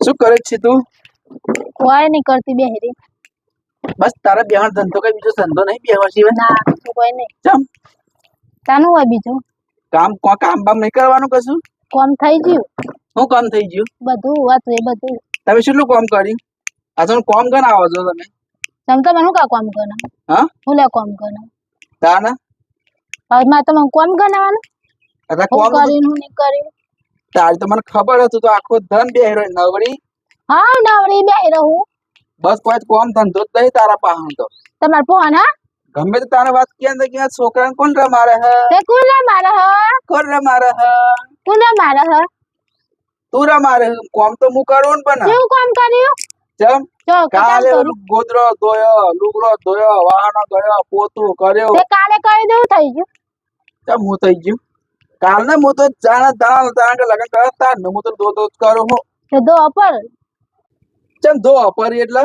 શું કરે છે તું? કોઈ નહીં કરતી બેહરી. બસ તારા બેહણ ધંધો કઈ બીજો ધંધો નહીં બેહવા સિવાય? ના બીજું કોઈ નહીં. ચમ તાનું હોય બીજું? કામ કામ બામ નહીં કરવાનું કશું? કોમ થઈ ગયું શું કામ થઈ ગયું? બધું હતું એ બધું. તમે કેટલું કામ કર્યું? આ તો કોમ કર આવો છો તમે? તમ તો મને કા કોમ કરે? હા હું લે કોમ કરે? તાના હવે માં તો મને કોમ કરવાનું. અરે હું કોમ કરીને હું નહીં કર્યું. તારી તો મને ખબર હતું તો આખો ધન બેહરો નવરી. હા નવરી બેહી રહું. બસ કોઈ કોમ ધંધો જ નહીં તારા પાહણ તો. તમાર ફોન હા ગમે તો તારે વાત ક્યાં કે છોકરાને કોણ રમારે હે? તે કોણ મારે હ? કોણ રમારે હે? કોણ મારે હ? તું રમારે હે. કોમ તો હું કરું પણ કેવું કામ કર્યું? ચમ જો કાલે કામ ઓલું ગોદરો ધોયો, લુગડો ધોયો, વાહનો ધોયો, પોતું કર્યો. તે કાલે કરી દેવું થઈ ગયું. ચમ હું થઈ ગયું? કાલ ને હું તો જાણે કે લગન કરતા ને હું તો દો કરું હું. તે દો અપર ચમ ધો અપરી એટલે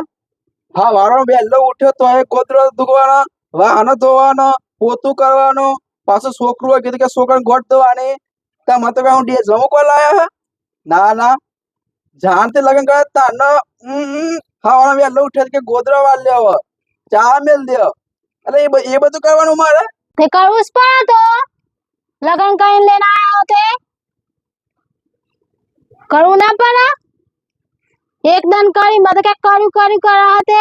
હા વારો વહેલો ઉઠ્યો તો એ ગોદરો ધોવાનો, વાહનો ધોવાનો, પોતું કરવાનો, પાછું છોકરું હોય કીધું કે છોકરાને ગોટ ધોવાની. તમે તો હું ડે જમો કોઈ લાયા હે? ના ના જાણથી લગન કરતા ને હા વારો વહેલો ઉઠ્યો કે ગોદરો વાર લેવો, ચા મેલ દે એટલે એ બધું કરવાનું મારે. તે કરવું જ પડે તો લગન કરીને લઈને આવ્યો તે કરવું ના પડે. એક દન કરી બધે કે કર્યું કરા તે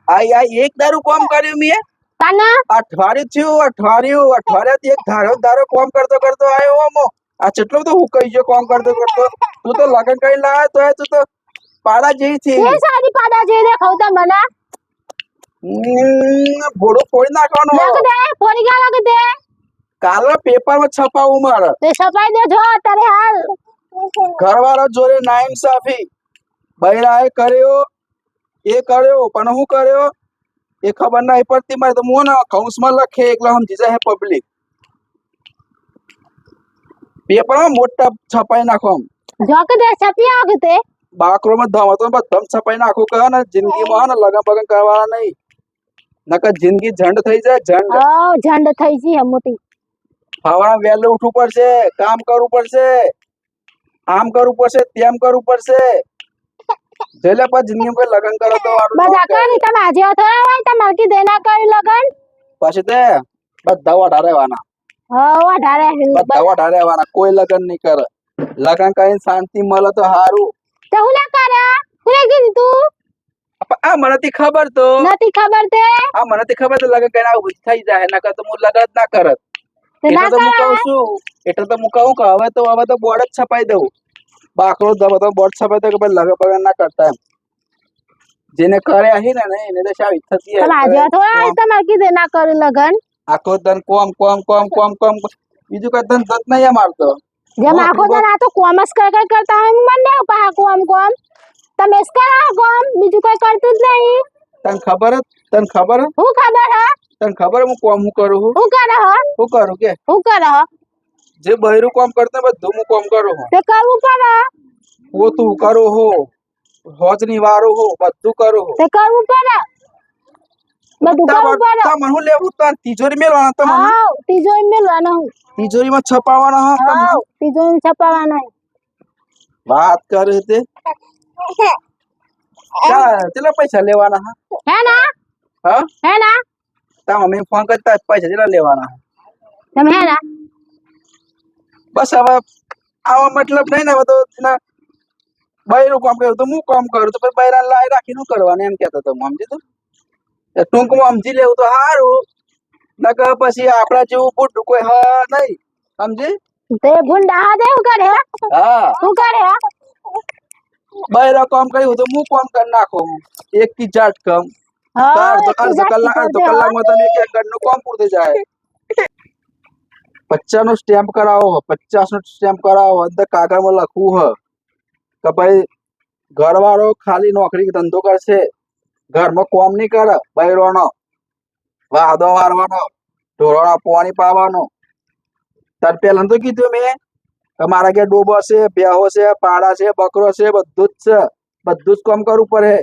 આ એક દારૂ કામ કર્યું મેં. તાના અઠવાડિયાથી એક ધારો કામ કરતો આવ્યો અમો. આ કેટલો બધો હું કહી ગયો કામ કરતો તું તો લગન કરી લાવ્યો તો તું તો પાડા જેવી છે. એ સાડી પાડા જે દેખાવ તા મને ભોળું ફોડી નાખવાનું. લાગ દે ફોડી ગયા લાગ દે કાલે પેપરમાં છપાવું મારે. તે છપાઈ દે જો તારે હાલ ઘરવાળા જોડે નાઇન્સાફી બૈરાએ કર્યો એ કર્યો પણ હું કર્યો એ ખબર નહીં પડતી મારે તો મોને કૌંસમાં લખે એકલા સમજી જાય પબ્લિક. પેપરમાં મોટા છપાઈ નાખો જો કે દે છપી આવ કે તે બાકરોમાં ધમતો બધમ છપાઈ નાખું કહે ને જિંદગીમાં ને લગન બગન કરવાના નહીં નકર જિંદગી ઝંડ થઈ જાય ઝંડ. ઝંડ થઈ જી મોટી. હવાના વહેલું ઉઠવું પડશે, કામ કરવું પડશે, આમ કરવું પડશે, તેમ કરવું પડશે. જેલે પર જિંદગી કોઈ લગન કરો તો બધા કરી તમે આજે થોડા હોય તમારે કી દેના કરી લગન પછી તે બધા વઢારેવાના. વધારે બધા વઢારેવાના કોઈ લગન નહીં કરે. લગન કરીને શાંતિ મળે તો સારું. તે હું ના કરે હું કીધું તું આ મને ખબર તો નથી ખબર તે આ મને ખબર તો લગન કરીને આવું થઈ જાય નકર તો હું લગન જ ના કરત. એટલે તો હું કહું છું એટલે તો હું કહું કે હવે તો બોર્ડ જ છપાઈ દઉં. બાકરો તો બોર્ડ છપાઈ દઉં કે ભાઈ લગન બગન ના કરતા એમ. જેને કરે હી ને એને તો શાવી થતી તમે આજે થોડા તમારે કી દેના કરી લગન આખો દન કોમ બીજું કઈ ધન ધત નહીં અમારતો. જેમ આખો દન આ તો કોમર્સ કરતા હોય મને પા કોમ તમે જ કરા કોમ બીજું કઈ કરતું જ નહીં. તને ખબર હું ખબર હે તને ખબર હું કોમ હું કરું હું કરે હ હું કરું કે હું કરે જે બહેરું કામ કરતા બધું હું કામ કરું હું. તે કરવું પડે પોતું કરું હું, હોજની વારું હું, બધું કરું હું. તે કરવું પડે બધું કરવું પડે. તમને હું લેવું તાર તિજોરી મેલવાના તમને હા તિજોરી મેલવાનો તિજોરીમાં છપાવવાના હા તમને તિજોરી છપાવવાનો વાત કરે તે કેટલા પૈસા લેવાના હે ના હા હે ના તમે અમે ફોન કરતા પૈસા કેટલા લેવાના તમે હે ના બસ હવે આવા મતલબ નહીં ને હવે તો બૈરું કામ કર્યું તો હું કામ કરું તો પછી બૈરા લાઈ રાખી શું કરવાનું એમ કેતો તો સમજી તું ટૂંકમાં સમજી લેવું તો સારું નકર પછી આપડા જેવું બુઢું કોઈ હ નહીં સમજી. તે ભૂંડા હા દે હું કરે હા હું કરે બૈરા કામ કર્યું તો હું કામ કરી નાખું એક કી જાટ કામ અડધો કલાકમાં તમે એક ઘરનું કામ પૂરું જાય. 50 નો સ્ટેમ્પ કરાવો 50 નો સ્ટેમ્પ કરાવો અંદર કાગળમાં લખવું હ કે ભાઈ ઘરવાળો ખાલી નોકરી ધંધો કરશે ઘરમાં કોમ નહીં કરે બૈરોનો વાદો વારવાનો ઢોરોના પાણી પાવાનો. તાર પેલા તો કીધું મેં કે મારા ઘેર ડોબો છે, ભેહો છે, પાડા છે, બકરો છે, બધું જ છે, બધું જ કામ કરવું પડે.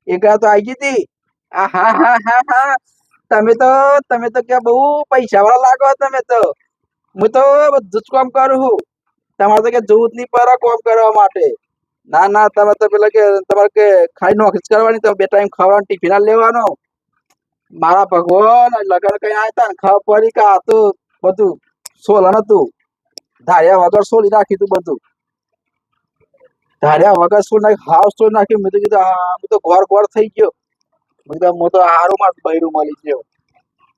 એ ગયા તો આવી ગઈ હતી. હા તમે તો ક્યાં બહુ પૈસા વાળા લાગો તમે તો. હું તો બધું જ કામ કરું છું. તમારે તો કે જવું જ નહીં પડે કોમ કરવા માટે. ના ના તમે તો પેલા કે તમારે કે ખાઈ નોકરી જ કરવાની, તો બે ટાઈમ ખાવાનું ટિફિન જ લેવાનો. મારા ભગવાન લગન કઈ આવ્યા ને ખબર પડી કે આ તો બધું સોલન હતું. ધાર્યા વગર સોલી નાખ્યું તું બધું. ધાર્યા વગર સોલ નાખી હાવ સોલ નાખ્યું. મેં તો કીધું હા હું તો ગોળ ગોળ થઈ ગયો. મેં કીધું હું તો હારું માં બૈરું મળી ગયો.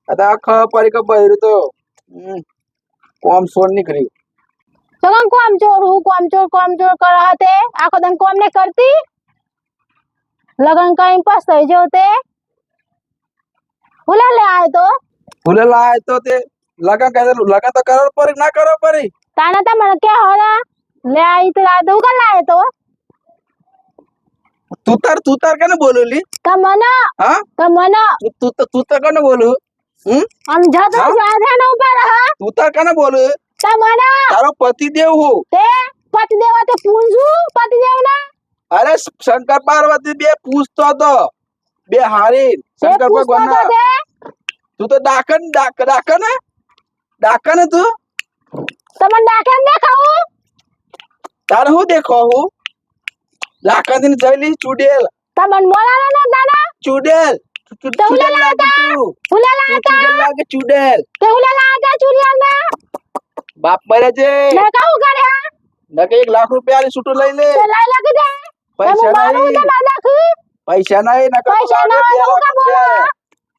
આ ખબર પડી કે બૈરું તો કોમ સોલ નીકળ્યું. તો કોમ ચોર કરો હતે આખો દન કોમ ને કરતી લગન કઈ પસ્તાઈ જો તે ભૂલે લે આય તો ભૂલે લાય તો તે લગન કહે લગન તો કરો પડી ના કરો પડી. તાને તો મને કે હરા લે આઈ તો આ દઉં કર લાય તો તું તાર કને બોલું લી? તમને હા તમને તું તાર કને બોલું? આમ જતો જાધે ન ઉપર હા તું તાર કને બોલું? તમને તારો પતિ દેવ હું. તે પતિ દેવા તે પૂંજું પતિ દેવ ના અરે શંકર પાર્વતી બે પૂછતો હતો બે હારી તે શંકર પૂછતો ભગવાન તો તે તું તો ડાકન તું તમને ડાકે ને ખાવું તારે હું દેખો હું ડાકન થી જઈલી ચુડેલ તમને મોલાના ના દાદા ચુડેલ ઉલે લાગે તું ઉલે લાતા ચુડેલ લાગે ચુડેલ તે ઉલે લાતા ચુરિયા ના બાપ મરે છે ને કહું કરે નકે 1 લાખ રૂપિયા ની છૂટું લઈ લે. તે લઈ લાગી દે પૈસા નહીં પૈસા નહીં નકર પૈસા ના હોય તો કા બોલો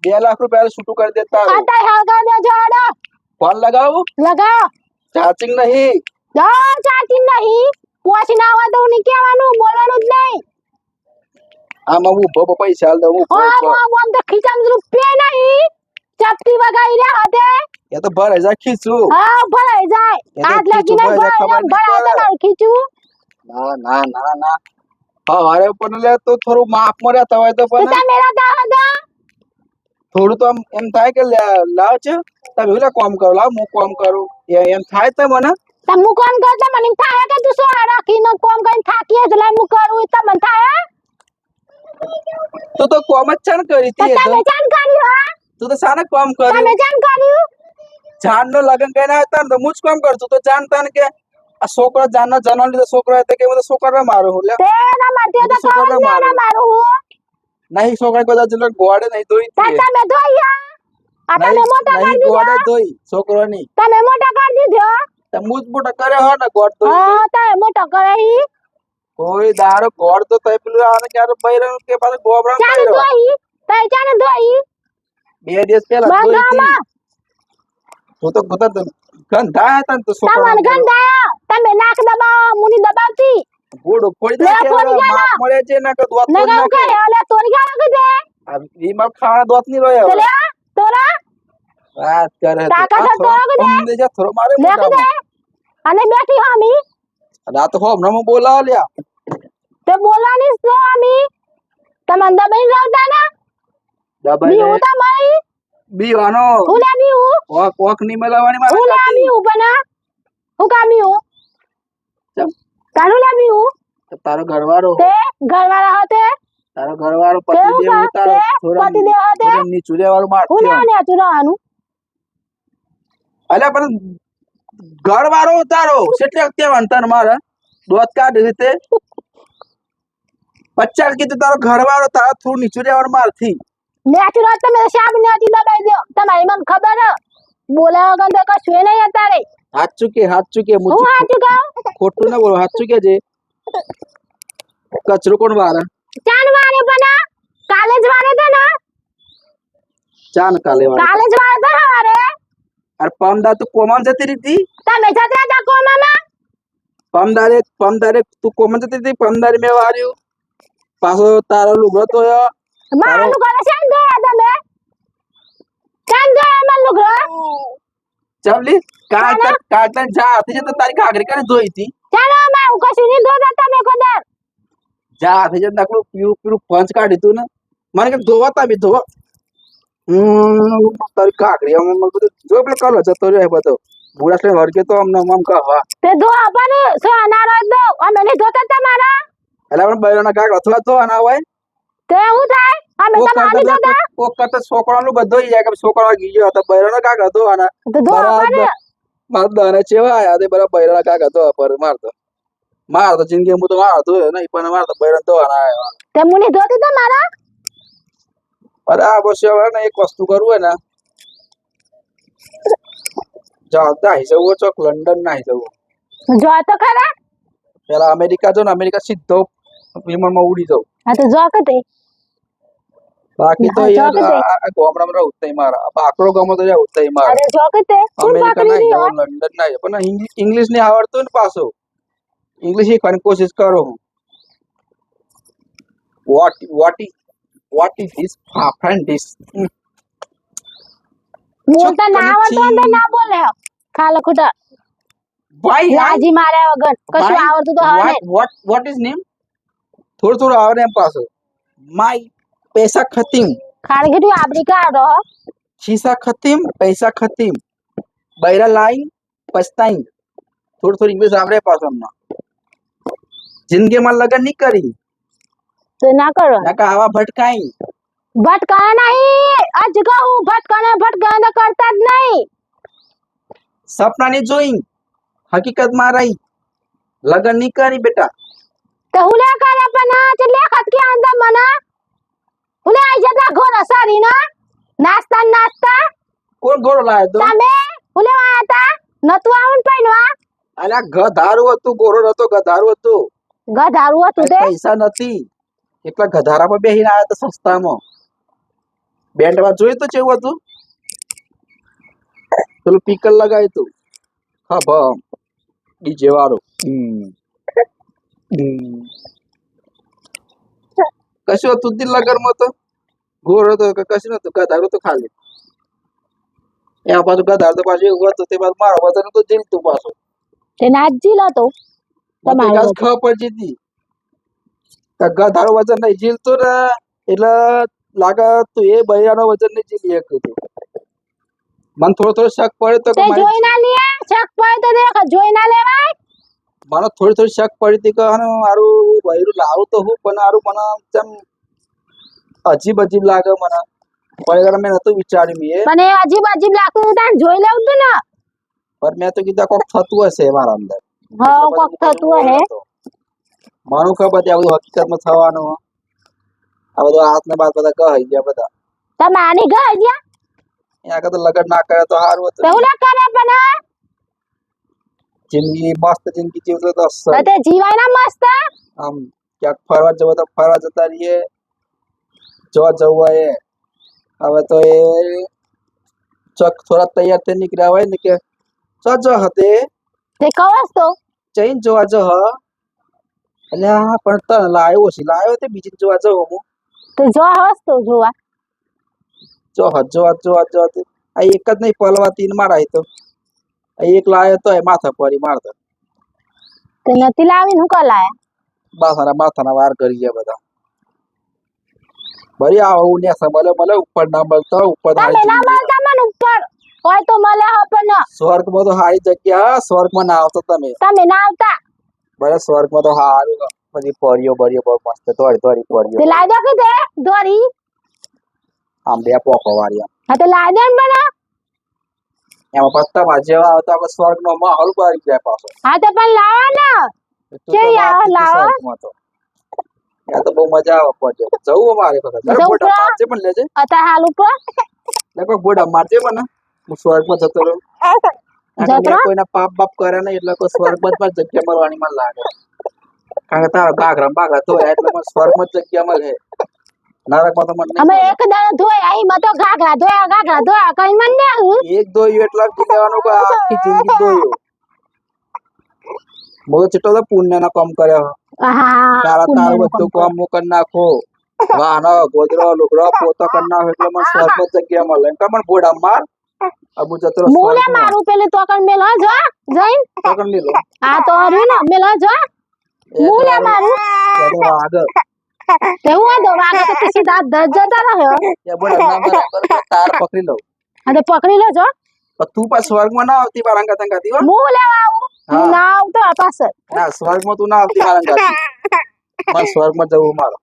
2 લાખ રૂપિયા છૂટું કરી દેતા આતા હાલકા દે જોડો ફોન લગાવું લગાવ ચાર્જિંગ નહીં જો ચાચી નહીં પોછી ના હોય તો ઉની કહેવાનું બોલવાનું જ નહીં આમાં હું ભો પૈસા હાલ દઉં હા બોમ તો ખીચામ રૂપિયા નહીં ચપટી વગાઈ રહ્યા હતે એ તો ભરે જા ખીચું હા ભરાઈ જાય આટ લાગી ને ભરાઈ તો ના ખીચું ના ના ના ના હવારે પણ લે તો થોડું માપ મર્યા તવાય તો પણ તું મેરા દા હતા થોડું તો એમ થાય કે લાવ છે તમે ઓલા કામ કરો લાવ હું કામ કરું એમ થાય તો મને તમુ કોમ કરતા મને એમ થાય કે તું સોળા રાખીને કોમ કરીને થાકી જ લઈ હું કરું તો મને થાય તું તો કોમ જ ચાણ કરી તો હતી તમે જાણ કર્યું હા તું તો સાને કામ તમે કર્યું જાણ કર્યું જાન નો લગન કરીને હતા ને તો હું જ કામ કરતું તો જાણતા ને કે આ છોકરો જાન નો જન્મ લીધો છોકરો હતો કે હું તો છોકરા મારું હું લે તે ના મારતી તો છોકરા કોમ ના મારું હું નહીં છોકરા કદાચ જન ગોળે નહીં ધોઈ તા તમે ધોયા આ તમે મોટા કરી નહીં ગોળે દીધો ધોઈ છોકરો ની તમે મોટા કરી દીધો તો હું જ મોટા કરે હો ને ગોળ ધોઈ હા તમે મોટા કરે હી કોઈ દારો ગોળ તો તઈ પેલું આને ક્યારે બૈરણ કે પાછું ગોબરા ચાને ધોઈ તઈ ચાને ધોઈ 2 દિવસ પહેલા ધોઈ હતી બાગામાં હું તો ગંધા હતા ને તો તમને છોકરા ગંધાયા તમે નાક દબાવો મુની દબાવતી ગોડો ફોડી લે, નાખે ફોડી ગયા માપ મળે છે ને કે દોત ફોડી નગાવ નાખે કરે ઓલે તોરી ગયા લાગી દે ઈ માર ખાણા દોત ની રહ્યો તો લે તોરા વાત કરે છે તાકાત આ તો થોડો લાગી દે. કમ દે જા થોડો મારે લેખી દે મોઢામાં અને બેઠી હામી રાત હો હમણાં બોલા લ્યા તે બોલવાની જ તો હામી તમે દબાઈ રાવતા ના દબાઈ બીવું તમારી બીવાનો હુલે બીવું કોક ની મલાવાની મારે હુલે નથી. બીવું બના હું કા બીવું ચમ, તારું લે બીવું તો તારો ઘરવાળો તે ઘરવાળા હતે તારો ઘરવાળો તે પતિ હું દેવ કા તારો તે થોડા પતિદેવ હતે થોડા નીચું લેવાનું માર હુલે ને તું રહેવાનું અલ્યા પણ ઘરવાળો તારો એટલે કેવાનું તને મારે દોત કાઢ રીતે 50 કીધું તારો ઘરવાળો તારો થોડું નીચું લેવાનું મારથી નેચી રાત તમે શામ નેચી દબાઈ દો તમારી મને ખબર હે બોલા વગર તો કશું નહીં અત્યારે હાચું કે હું સાચું કહું ખોટું ના બોલો હાચું કે છે કચરો કોણ વારે ચાન વારે બના કાલે જ વારે તો ના ચાન કાલે વારે કાલે જ વારે તો હવારે અરે પમદાર તું કોમન જતી રીતી તમે જતરા જા કોમામાં પમદારે તું કોમન જતી રીતી પમદારે મેં વાર્યું પાછો તારો લુગડો તો મારું કરે છે ને ગયા તમે ચાન ગયા માર લુગરો ચાવલી કાટન જા હાથે જતો તારી ઘાઘરી કરે ધોઈ હતી ચાલો માં હું કશું નહીં ધોતા તમે કોદર જા હાથે જતો નકલું પીરું પીરું પંચ કાઢી તું ને મને કે ધોવા તાબી ધોવા તારી ઘાઘરી આમ બધું જો પેલો કલો જતો રહ્યો બધો બુરા એટલે વર્ગે તો અમને આમ કહવા તે ધો આપને સો અનારો દો અમે નહીં ધોતા તમારા એટલે આપણે બૈરાના ઘાઘરા થોડા ધોવાના હોય તે હું થાય અમે તમારી ધોતા કોક કરતા છોકરાનું બધું જાય કે છોકરા ગીયો તો બૈરાના ઘાઘરા ધોવાના તો ધો આપને માર દાને ચેવા આયા તે બરા બૈરા કાકા તો પર માર તો જિંદગી હું તો મારતો નહીં પણ માર તો બૈરા તો આયા તે મુની ધોતી તો મારા બરાબર છે હવે ને એક વસ્તુ કરવું હોય ને જાતા હી જવું ચોક લંડન ના હી જવું જો તો ખરા પેલા અમેરિકા જો ને અમેરિકા સીધો વિમાનમાં ઉડી જાઉં હા તો જો કે તે બાકી તો હા, યાર ચોક દે. આ ગામડામાં રહું તઈ મારા બાકડો ગામો તો જાવ તઈ મારા અરે જો કે તે કોણ અમેરિકા પકડી ના દી જાવ લંડન ના જાવ પણ ઇંગ્લિશ ને આવડતું ને પાછું ઇંગ્લિશ શીખવાની કોશિશ કરો હું what is this friend this બોલતા ના આવડતો હોય તો ના બોલે ખાલો ખોટા વાય લાજી માર્યા વગર કશું આવડતું તો હોય ને વોટ ઇઝ નેમ થોડું થોડું આવડે એમ પાછું માય પૈસા ખતીમ ખાલી કીધું આપડી કા રહો ખિસ્સા ખતીમ પૈસા ખતીમ બૈરા લાઈન પછતાઈ થોડું થોડું ઇંગ્લિશ આવડે પાછું હમણાં જિંદગીમાં લગન નહીં કરી તો ના કરો ના કે આવા ભટકાઈ ભટકાયા નહીં આજ કહું ભટકાયા તો કરતા જ નહીં સપનાની જોઈ હકીકતમાં રહી લગન નહીં કરી બેટા તો હુલે કરે પણ ચલે ખત કે અંદર મના હુલે આઈ જતા ઘોર સારી ના નાસ્તા કોણ ઘોડો લાવ્યો તો તમે હુલે આયા તા નતું આવું પૈનવા અલ્યા ગધારું હતું ઘોડો નતો ગધારું હતું ગધારું હતું તે પૈસા નથી એટલા ગધારામાં બેહીને આવ્યા તો સસ્તામાં બેન્ડમાં જોયું તો કેવું હતું પેલું પીકલ લગાવ્યું તું હા ભમ ડીજે વાળો કશું હતું જ લગનમાં તો ઘોર હતો કે કશું નતું ગધારું તો ખાલી એમાં પાછું ગધાર તો પાછું એવું હતું તે પાછું મારો વજન તો જીલતું પાછું તે નાજી લો તો તમારો તમારે ખબર પડી હતી ગધારું વજન નહીં જીલતું ને એટલે લાગે તું એ બૈરાનો વજન નહીં જીલી શકતું તું મને થોડો શક પડ્યો તો કે તે જોઈ ના લે શક પડે તો દેખ જોઈ ના લેવાય મને થોડી શક પડી હતી કે મારું બૈરું લાવું તો હું પણ મારું મને જેમ અજીબ લાગે મને પણ મેં નતું વિચાર્યું મેં મને અજીબ લાગતું તાન જોઈ લેવું તું ને પણ મેં તો કીધા કોક થતું હશે મારા અંદર હા કોક થતું હે મારું ખબર હતી આ બધું હકીકતમાં થવાનું આ બધું હાથ ને બાદ બધા કહી ગયા બધા તમે આની ગઈ ગયા એના કરતા લગન ના કરે તો સારું હતું તો હુલે કરે પણ જિંદગી મસ્ત જિંદગી જીવતો તો અસલ તે જીવાય ના મસ્ત આમ ક્યાંક ફરવા જવું તો ફરવા જતા રહીએ જોવા જવું હોય હવે તો એ ચક થોડા તૈયાર થઈ નીકળ્યા હોય ને કે જો હતે તે કવસ તો જઈને જોવા જો હ એટલે હા પણ તને લાવ્યો તે બીજી જોવા જો હું તો જો હસ તો જોવા જોવા આ એક જ નહીં પલવાતી ને મારા તો આ એક લાવ્યો તો એ માથા પડી મારતો તે નથી લાવી હું કલાયા માથાના વાર કરી ગયા બધા ભરી આવું ને મળે ઉપર ના મળતો ઉપર તમે ના મળતા મને ઉપર હોય તો મળે હો પણ સ્વર્ગમાં તો સારી જગ્યા સ્વર્ગમાં ના આવતો તમે ના આવતા બરાબર સ્વર્ગમાં તો સારું બધી પરીઓ બહુ મસ્ત દોડી પરીઓ તે લાઈ દો કે તે દોરી આમ બે પોકો વાળી હા તો લાઈ દે ને બના એમાં પત્તા માં જેવા આવતા આપણે સ્વર્ગ નો માહોલ બહાર જાય પાછો હા તો પણ લાવો ને તું તો સ્વર્ગમાં તો ત્યાં તો બહુ મજા આવે પડે જવું અમારે વખત મારજે પણ લેજે અત્યારે હાલ ઉપર કોઈ ગોડા મારજે મને હું સ્વર્ગમાં જતો રહું કોઈના પાપ બાપ કરે નહીં એટલે કોઈ સ્વર્ગમાં જ જગ્યા મળવાની મને લાગે કારણ કે તારો ગાઘરા બાઘા ધોયા એટલે મને સ્વર્ગમાં જ જગ્યા મળે નરકમાં તો મને અમે એક દાડો ધોયા અહીં માં તો ગાઘરા ધોયા કઈ મન ને એક ધોયું એટલે કહેવાનું કે આખી જિંદગી ધોયું બહુ ચિટ્ટો તો પુણ્ય ના કામ કર્યો તારું બધું કામ હું કરી નાખો વાહનો ગોદરો લુગડો પોતો કરી નાખો એટલે મને સ્વર્ગમાં જગ્યા મળે એમ કે મને બોડા માર અબુ જતો મુલે મારું પેલે તો કણ મેલ જો જઈન તો કરી લીધો આ તો હર્યું ને મેલ જો મુલે મારું આગળ તે હું દો વાગે તો સીધા દસ જતા રહ્યો એ બોડા ના મારે તાર પકડી લઉં આ તો પકડી લેજો પણ તું પાછ સ્વર્ગમાં ના આવતી બારંગા તંગાતી હો મુલે આવું હું ના આવતો પાછળ ના સ્વર્ગમાં તું ના આવતી બારંગાતી મારે સ્વર્ગમાં જવું મારો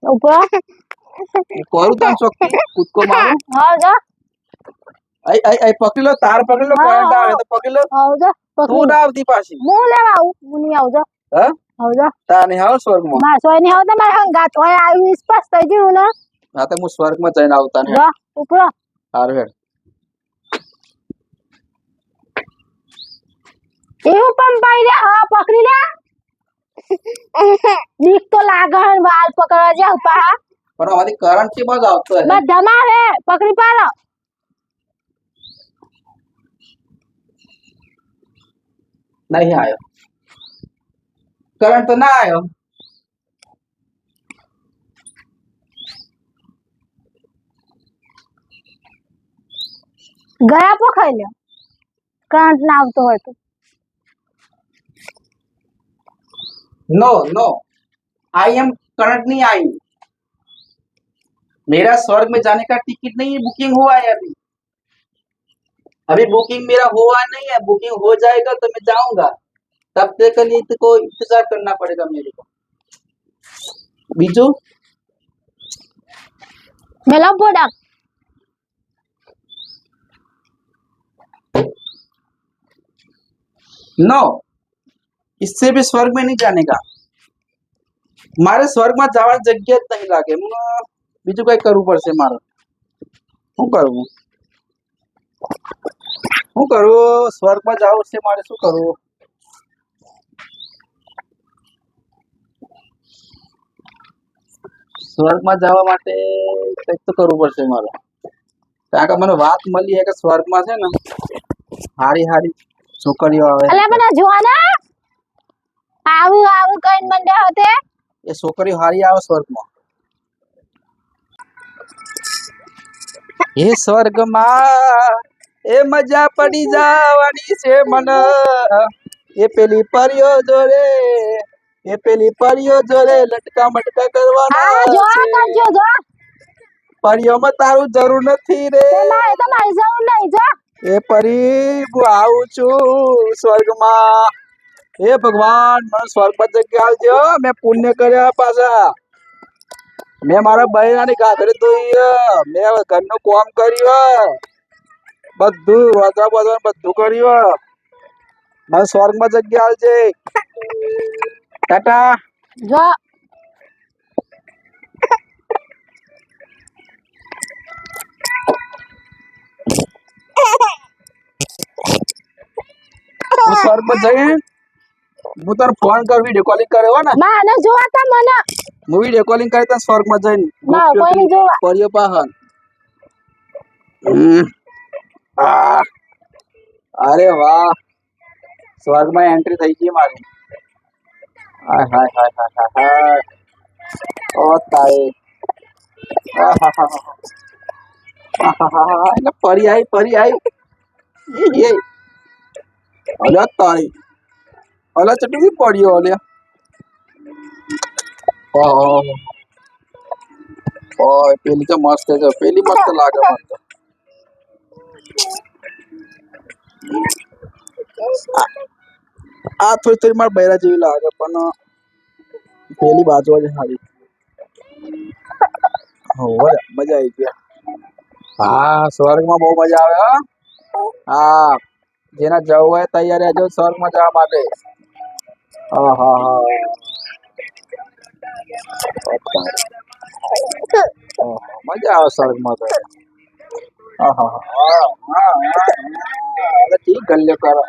ઉપર હું કરું તને ચોખ્ખી કૂદકો મારું હા જા આઈ પકડી લો તાર પકડી લો હા, કરંટ હા. આવે તો પકડી લો આવજો તું પકડી ના આવતી પાછી હું લેવા આવું હું નહીં આવજો હા આવજો તાને હાવ સ્વર્ગમાં મારે સોય નહીં આવતો મારે હંગાત હોય આવી સ્પષ્ટ થઈ ગયું ને હા તો હું સ્વર્ગમાં જઈને આવતા ને જો ઉપરો સારું હેડ એવું પણ પાઈ રે હા પકડી લે બીક તો લાગે હે વાલ પકડવા જાવ પા પણ આમાંથી કરંટ થી બસ આવતો હે બધા મારે પકડી પાડો નહીં આયો કરંટ તો ના આયો ગયા પર ખાઈ લ્યો કરંટ ના આવતો હોય તો no no I am current नहीं आई मेरा स्वर्ग में जाने का टिकट नहीं है बुकिंग हुआ है अभी बुकिंग मेरा हुआ नहीं है बुकिंग हो जाएगा तो मैं जाऊंगा तब तक के लिए तो को इंतजार करना पड़ेगा मेरे को बीजू मेला प्रोडक्ट नो इससे भी स्वर्ग में नहीं जाने का મારે સ્વર્ગમાં જવાની જગ્યા જ નહીં લાગે બીજું કઈ કરવું પડશે મારે શું કરવું સ્વર્ગમાં જવું છે મારે શું કરવું સ્વર્ગમાં જવા માટે કંઈક તો કરવું પડશે મારે કારણ કે મને વાત મળી છે કે સ્વર્ગમાં છે ને હારી હારી છોકરીઓ આવે અલે મને જોવાના આવું આવું કઈ મંડે હોતે એ છોકરીઓ હારી આવે સ્વર્ગમાં એ સ્વર્ગમાં એ મજા પડી જવાની છે મને એ પેલી પરીઓ જોડે લટકા મટકા આ જો કરવાના છે કરજો જો પરીઓમાં તારું જરૂર નથી રે મારે તો મારી જવું નહીં જો એ પરી હું આવું છું સ્વર્ગમાં હે ભગવાન મને સ્વર્ગમાં જગ્યા આલજો મેં પુણ્ય કર્યા પાછા મેં મારા બૈરાની ગાઘરી ધોઈ મેં ઘરનું કામ કર્યું બધું રોજા બોજા બધું કર્યું મને સ્વર્ગમાં જગ્યા આલજે ટાટા જો હું સ્વર્ગમાં જઈ હું તાર ફોન કર વિડીયો કોલિંગ કર્યો ને માને જોવાતા મને હું વિડીયો કોલિંગ કરી તને સ્વર્ગમાં જઈને ના કોઈ નહીં જોવા પર્યો પાહન અરે વાહ સ્વર્ગમાં એન્ટ્રી થઈ ગઈ મારી હાય હાય હાય હાય હાય ઓ તાય એટલે પરી આવી એ અલ્યા તારી અલ્યા ચટલી પડ્યો અલ્યા પેલી તો મસ્ત છે પેલી મસ્ત લાગે મને તો આ થોડી થોડી મારા બૈરા જેવી લાગે પણ પેલી બાજુ જ સારી મજા આવી ગઈ હા સ્વર્ગમાં બહુ મજા આવે હા જેના જવું હોય તૈયાર રહેજો સ્વર્ગમાં જવા માટે હા હા હા મજા આવે સ્વર્ગમાં તો ઠીક ગલ્યો કરો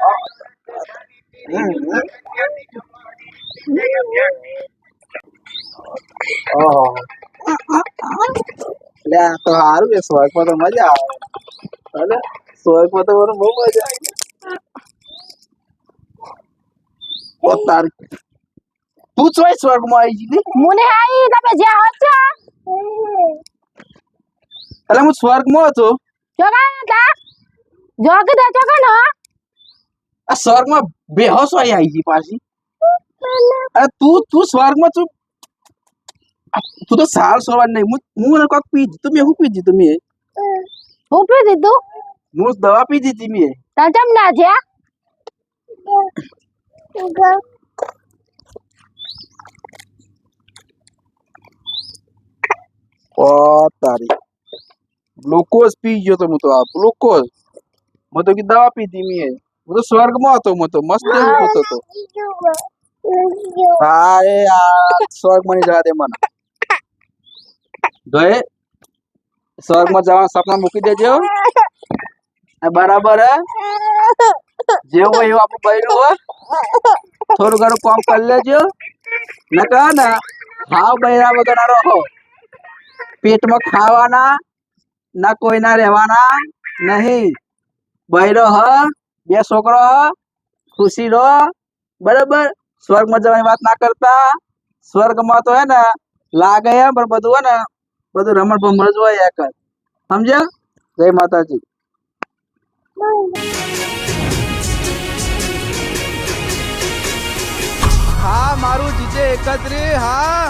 એટલે આ તો સારું છે સ્વર્ગમાં તો મજા આવે સ્વર્ગમાં તો મને બહુ મજા આવી તાર તું ચોય સ્વર્ગમાં આવી ગઈ મુને આઈ તમે જ્યાં હો છો એટલે હું સ્વર્ગમાં હતો જોગા તા જોગ દે જોગા ન આ સ્વર્ગમાં બેહોશ આવી ગઈ પાછી અરે તું સ્વર્ગમાં તું તો સાર સવાર નહીં હું મને કોક પી દીધું મેં શું પી દીધું મેં હું પી દીધું હું દવા પી દીધી મેં તા ચમ ના જ્યા ઓ તારી ગ્લુકોઝ પી ગયો તો હું તો આ ગ્લુકોઝ मैं तो की दवा पीती मी है वो तो स्वर्ग में હતો मैं तो मस्त होतो तो अरे यार स्वर्ग में नहीं जा दे मन गए स्वर्ग में जवान सपना મૂકી દેજો બરાબર હે જેવો એવું આપણું બૈરું હોય થોડું ઘણું કામ કરી લેજો નકર ને હાવ બૈરા વગર ના રહો પેટમાં ખાવાના ના કોઈના રહેવાના નહીં બૈરો હ બે છોકરો હ ખુશી રહો બરાબર સ્વર્ગમાં જવાની વાત ના કરતા સ્વર્ગમાં તો હે ને લાગે હે પણ બધું હે ને બધું રમણ ભમણ જ હોય એક જ સમજ્યા જય માતાજી હા મારું જીજે એકત્રી હા